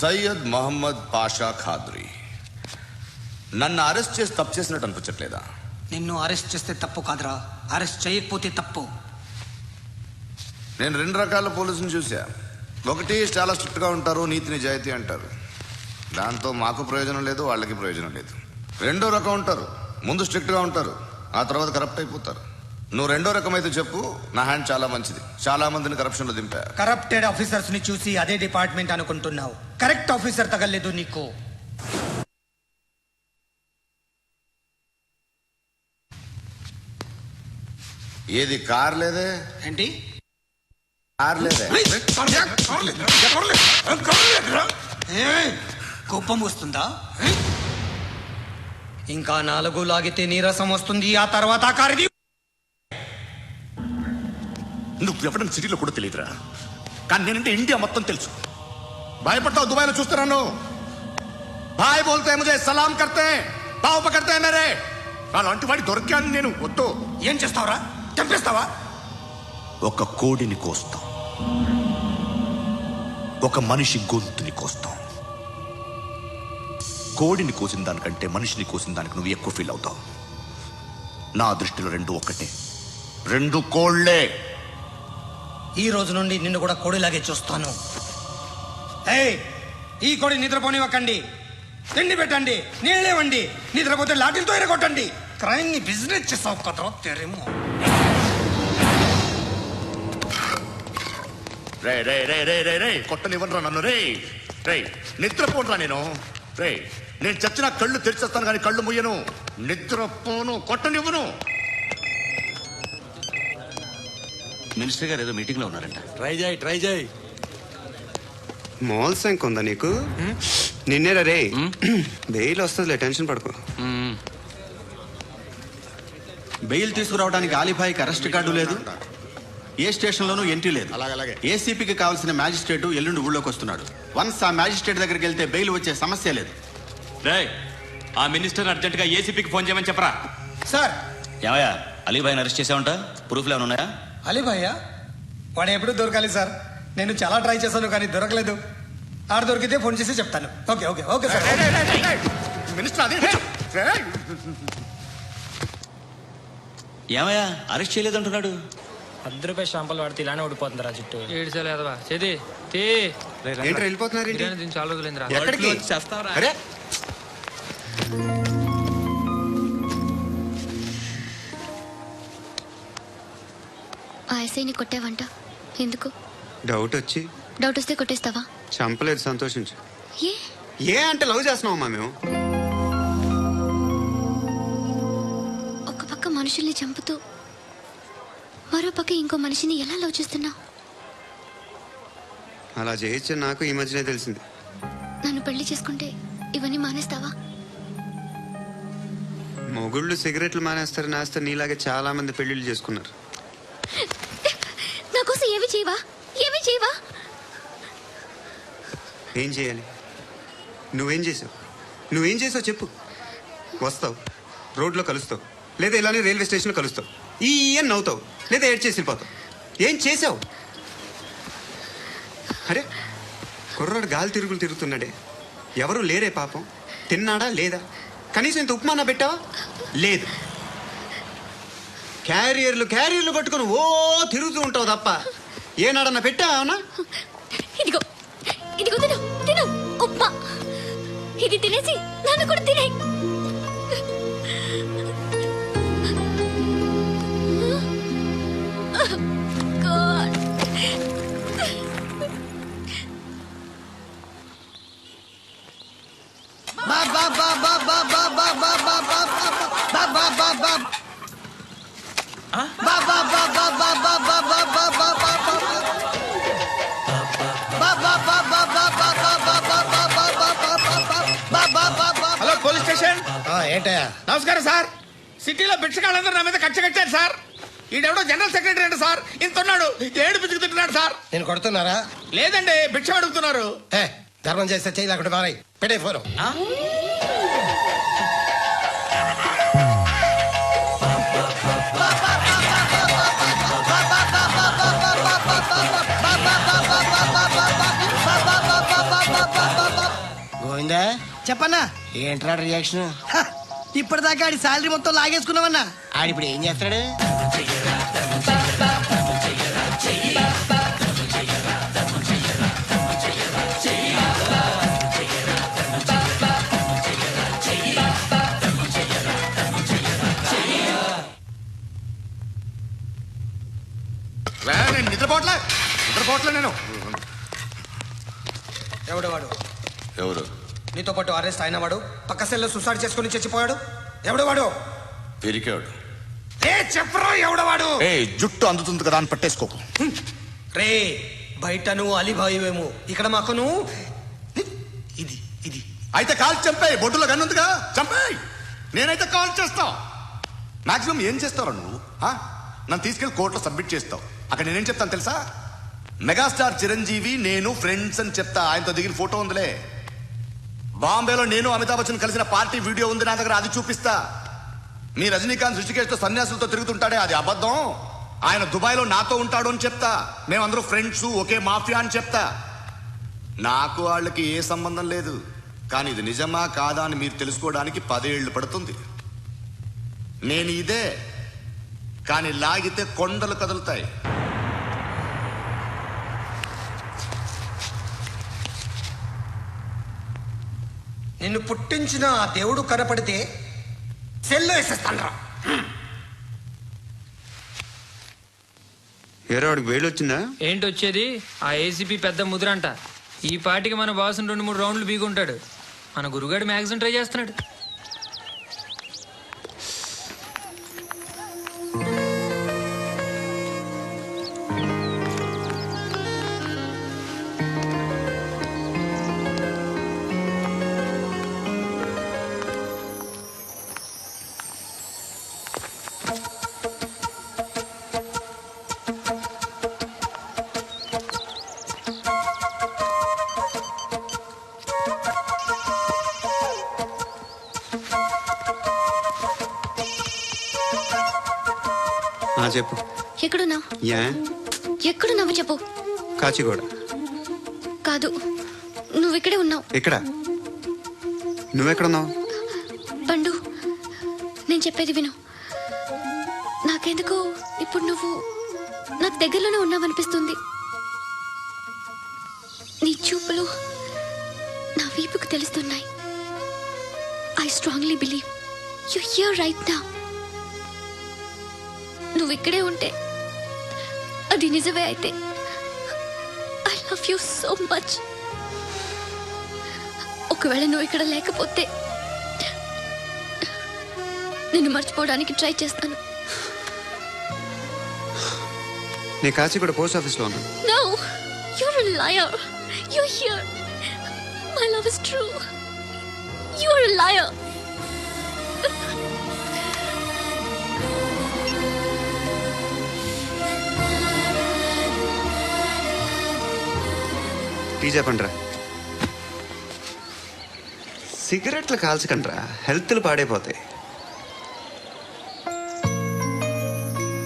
సయ్యద్ మహమ్మద్ పాషా ఖాద్రీ. నన్ను అరెస్ట్ చేసి తప్పు చేసినట్టు అనిపించట్లేదా? నిన్ను అరెస్ట్ చేస్తే తప్పు కాదురా, అరెస్ట్ చేయకపోతే తప్పు. నేను రెండు రకాల పోలీసుని చూసా. ఒకటి చాలా స్ట్రిక్ట్గా ఉంటారు, నీతి నిజాయితీ అంటారు, దాంతో మాకు ప్రయోజనం లేదు, వాళ్ళకి ప్రయోజనం లేదు. రెండో రకం ఉంటారు, ముందు స్ట్రిక్ట్గా ఉంటారు, ఆ తర్వాత కరప్ట్ అయిపోతారు. నువ్వు రెండో రకం అయితే చెప్పు. నా హ్యాండ్ చాలా మంచిది, చాలా మందిని కరప్షన్లో దింపా. కరప్టెడ్ ఆఫీసర్స్ ని చూసి అదే డిపార్ట్మెంట్ అనుకుంటున్నావు. కరెక్ట్ ఆఫీసర్ తగలేదు నీకు. ఏది కార్ లేదే? ఏంటి కార్ లేదే? కోపం వస్తుందా? ఇంకా 4 లాగితే నీరసం వస్తుంది, ఆ తర్వాత కారిది. నువ్వు ఎవరైనా సిటీలో కూడా తెలియదురా, కానీ నేనంటే ఇండియా మొత్తం తెలుసు. భయపడతావు? దుబాయ్లో చూస్తున్నాను. భాయ్ బోల్తే ముజే సలాం కర్తే పావు పకర్తే మేరే. అలాంటి వాడి దొరికాను నేను. వద్దు. ఏం చేస్తావురా? చంపేస్తావా? ఒక కోడిని కోస్తాం, ఒక మనిషి గొంతుని కోస్తాం. కోడిని కోసిన దానికంటే మనిషిని కోసిన దానికి నువ్వు ఎక్కువ ఫీల్ అవుతావు. నా దృష్టిలో రెండు ఒక్కటే, రెండు కోళ్లే. ఈ రోజు నుండి నిన్ను కూడా కోడిలాగే చూస్తాను. ఏయ్, ఈ కోడి నిద్రపోనివ్వకండి. తిండి పెట్టండి, నీళ్ళేవండి. నిద్రపోతే లాఠీలతో ఎరగొట్టండి. క్రైమ్ ని బిజినెస్ చేసావు కదరా తెరేమో. రే రే రే రే రే రే కొట్టనివ్వనరా నన్ను. రే రే నిద్రపోనరా నేను. రే నేను చచ్చిన కళ్ళు తెరిచేస్తాను కానీ కళ్ళు ముయ్యను. నిద్రపోను, కొట్టనివ్వను. మినిస్టర్ గారు ఏదో మీటింగ్ లో ఉన్నారంట. ట్రై చేయి. మాల్ సంక్ ఉందా నీకు? నిన్నేరా రే. బెయిల్ వస్తుందిలే, టెన్షన్ పడుకో. బెయిల్ తీసుకురావడానికి ఆలిభాయికి అరెస్ట్ కార్డు లేదు, ఏ స్టేషన్లోనూ ఎంట్రీ లేదు. అలాగే. ఏసీపీకి కావాల్సిన మ్యాజిస్ట్రేట్ ఎల్లుండి ఊళ్ళోకి వస్తున్నాడు. వన్స్ ఆ మ్యాజిస్ట్రేట్ దగ్గరికి వెళ్తే బెయిల్ వచ్చే సమస్య లేదు. రే, ఆ మినిస్టర్ అర్జెంట్ గా ఏసీపీకి ఫోన్ చేయమని చెప్పరా. సార్. ఏమయ్యా, అలీభాయిని అరెస్ట్ చేసావంట? ప్రూఫ్లు ఏమైనా ఉన్నాయా? అలీ భయ్యా, వాడు ఎప్పుడు దొరకాలి సార్. నేను చాలా ట్రై చేశాను కానీ దొరకలేదు. ఆడ దొరికితే ఫోన్ చేసి చెప్తాను. Okay okay okay sir. Minister అదే. ఏమయ్యా, అరెస్ట్ చేయలేదంటున్నాడు? ₹10 షాంపూలు వాడితే ఇలానే ఓడిపోతుందిరా జుట్టు. ఏడ్చలేదవా చేది తీ. ఏంటి వెళ్ళిపోతున్నారు? దీన్ని చాలా రోజులైందిరా. ఎక్కడికి? చేస్తావరా? అరే ఆ ఎస్ఐని కొట్టావంట, ఎందుకు? డౌట్ వచ్చి. డౌట్ వస్తే కొట్టేస్తావా? చంపలేదు, సంతోషించు. ఏ ఏ అంటే లవ్ చేస్తున్నావమ్మా మేము. ఒక పక్క మనుషుల్ని చంపుతూ మరో పక్క ఇంకో మనిషిని ఎలా లవ్ చేస్తున్నావు? అలా చేయొచ్చు నాకు ఈ మధ్యనే తెలిసింది. నన్ను పెళ్లి చేసుకుంటే ఇవన్నీ మానేస్తావా? మొగుళ్ళు సిగరెట్లు మానేస్తారు, నేస్తారు. నీలాగే చాలా మంది పెళ్లిళ్ళు చేసుకున్నారు. నా కోసం ఏమి చేయవా? ఏమి చేయవా? ఏం చేయాలి? నువ్వేం చేసావు? నువ్వేం చేసావు చెప్పు. వస్తావు, రోడ్లో కలుస్తావు, లేదా ఇలానే రైల్వే స్టేషన్లో కలుస్తావు. ఈ అని నవ్వుతావు, లేదా ఏడ్ చేసి వెళ్ళిపోతావు. ఏం చేసావు? అరే కుర్రాడు గాలి తిరుగులు తిరుగుతున్నాడే, ఎవరు లేరే పాపం. తిన్నాడా లేదా? కనీసం ఇంత ఉప్మానా పెట్టావా? లేదు. క్యారియర్లు పట్టుకుని ఓ తిరుగుతూ ఉంటావు తప్ప ఏనాడన్నా పెట్టావా? ఇదిగో ఇదిగో తిను తిను ఉప్మా. ఇది తినేసి నన్ను కూడా తినే. Hello police station. ఏంటయ్యా? నమస్కారం సార్. సిటీలో భిక్షగాళ్ళందరూ నా మీద కక్ష కట్టారు సార్. ఈడెవడో జనరల్ సెక్రటరీ అంట సార్. ఇంత ఉన్నాడు, ఏడు పిచ్చుకు తింటున్నాడు సార్. నేను కొడుతున్నారా? లేదండి, భిక్ష అడుగుతున్నారు. ధర్మం చేస్తే చేయి లేకుండా మారాయి. పెట్టే ఫోను. అర్థమైందా? చెప్పన్నా. ఏంట్రా రియాక్షన్? ఇప్పటిదాకా ఆడి శాలరీ మొత్తం లాగేసుకున్నావన్నా. ఆడిప్పుడు ఏం చేస్తాడు? నేను నిద్రపోవట్లే నేను. ఎవడు వాడు? ఎవరు? నీతో పాటు అరెస్ట్ అయిన వాడు, పక్క సెల్లో సూసైడ్ చేసుకుని చచ్చిపోయాడు. ఎవడు వాడు? పిరికాడు. ఏ చెప్పరా ఎవడు వాడు? ఏ జుట్టు అందుతుంది కదా అని పట్టేసుకోకు. రే బయట నువ్వు అలీబాయివేమో, ఇక్కడ మాకు నువ్వు ఇది ఇది. అయితే కాల్ చంపే, బొడ్డులో గన్నుందిగా చంపే. నేనైతే కాల్ చేస్తా. మాక్సిమం ఏం చేస్తావు నువ్వు? నన్ను తీసుకెళ్లి కోర్టులో సబ్మిట్ చేస్తావు. అక్కడ నేనేం చెప్తాను తెలుసా? మెగాస్టార్ చిరంజీవి నేను ఫ్రెండ్స్ అని చెప్తా. ఆయనతో దిగిన ఫోటో ఉందిలే. బాంబేలో నేను అమితాబ్ బచ్చన్ కలిసిన పార్టీ వీడియో ఉంది నా దగ్గర, అది చూపిస్తా. మీ రజనీకాంత్ ఋషికేష్తో సన్యాసులతో తిరుగుతుంటాడే, అది అబద్ధం. ఆయన దుబాయ్లో నాతో ఉంటాడు అని చెప్తా. మేమందరూ ఫ్రెండ్స్, ఒకే మాఫియా అని చెప్తా. నాకు వాళ్ళకి ఏ సంబంధం లేదు. కానీ ఇది నిజమా కాదా అని మీరు తెలుసుకోవడానికి 10 ఏళ్ళు పడుతుంది. నేను ఇదే, కానీ లాగితే కొండలు కదులుతాయి. నిన్ను పుట్టించిన ఆ దేవుడు కనపడితే సెల్లో వేసేస్తాను. ఏరా వాడికి వేలు వచ్చిందా? ఏంటి వచ్చేది? ఆ ఏసీపీ పెద్ద ముద్రంట. ఈ పాటికి మన బాసుని 2-3 రౌండ్లు బీగుంటాడు. మన గురుగాడు మ్యాగజైన్ ట్రై చేస్తున్నాడు. చెప్పు. ఎక్కడున్నావు? యా ఎక్కడున్నావు చెప్పు. కాచిగూడ. కాదు, నువ్వు ఇక్కడే ఉన్నావు. ఇక్కడ నువ్వెక్కడున్నావు? పండు, నేను చెప్పేది విను. నాకెందుకో ఇప్పుడు నువ్వు నాకు దగ్గరలోనే ఉన్నావనిపిస్తుంది. నీ చూపులు నా వీపుకు తెలుస్తున్నాయి. I strongly believe you here right now. నువ్వు ఇక్కడే ఉంటే అది నిజమే అయితే I love you so much. ఒకవేళ నువ్వు ఇక్కడ లేకపోతే నిన్ను మర్చిపోవడానికి ట్రై చేస్తాను. నేను కాచిగూడ పోస్ట్ ఆఫీస్లో ఉన్నా. No, you're a liar. You're here. My love is true. You're a liar. Tea చెప్పండిరా. సిగరెట్లు కాల్చకండ్రా, హెల్త్లు పాడైపోతాయి.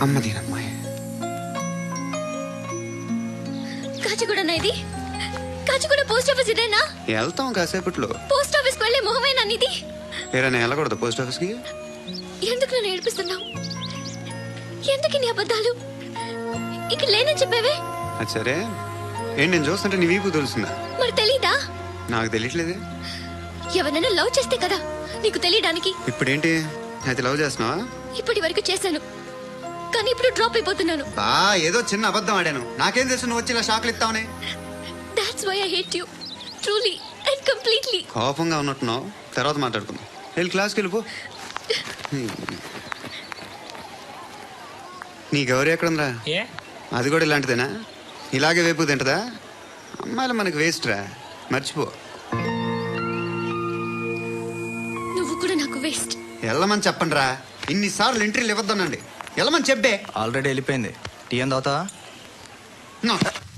అమ్మదీనమ్మాయి. కాచిగూడనా ఇది? కాచిగూడ పోస్ట్ ఆఫీస్ ఇదేనా? వెళ్తాం కాసేపట్లో. పోస్ట్ ఆఫీస్ కు వెళ్ళే మొహమేనా నీది? ఏరా నేను వెళ్ళకూడదు పోస్ట్ ఆఫీస్కి? ఎందుకు నన్ను ఏడిపిస్తున్నావు? ఎందుకు నీ అబద్ధాలు? ఇక లేనని చెప్పేవే. అది సరే, ఏంటి నేను చూస్తుంటే నీ వీపు తెలుస్తుందా? మరి తెలీదా? నాకు తెలియట్లేదే. ఎవరైనా లవ్ చేస్తే కదా నీకు తెలియడానికి. ఇప్పుడేంటి అయితే లవ్ చేస్తున్నావా? ఇప్పటి వరకు చేశాను, కానీ ఇప్పుడు డ్రాప్ అయిపోతున్నాను. ఏదో చిన్న అబద్ధం ఆడాను. నాకేం తెలుసు నువ్వు వచ్చి ఇలా షాక్లు ఇస్తావని. That's why I hate you. Truly and completely. కోపంగా ఉన్నట్టున్నావు, తర్వాత మాట్లాడుకుందాం. వెళ్ళి క్లాస్కి వెళ్ళిపో. నీ గౌరీ ఎక్కడుందా? ఏ అది కూడా ఇలాంటిదేనా? ఇలాగే వేపు తింటదా? అమ్మాయిలు మనకి వేస్ట్ రా, మర్చిపో. నువ్వు కూడా నాకు వేస్ట్. వెళ్ళమని చెప్పండి రా. ఇన్నిసార్లు ఎంట్రీలు ఇవ్వద్దనండి. వెళ్ళమని చెప్పే. ఆల్రెడీ వెళ్ళిపోయింది. టీ ఏం తాగుతావా?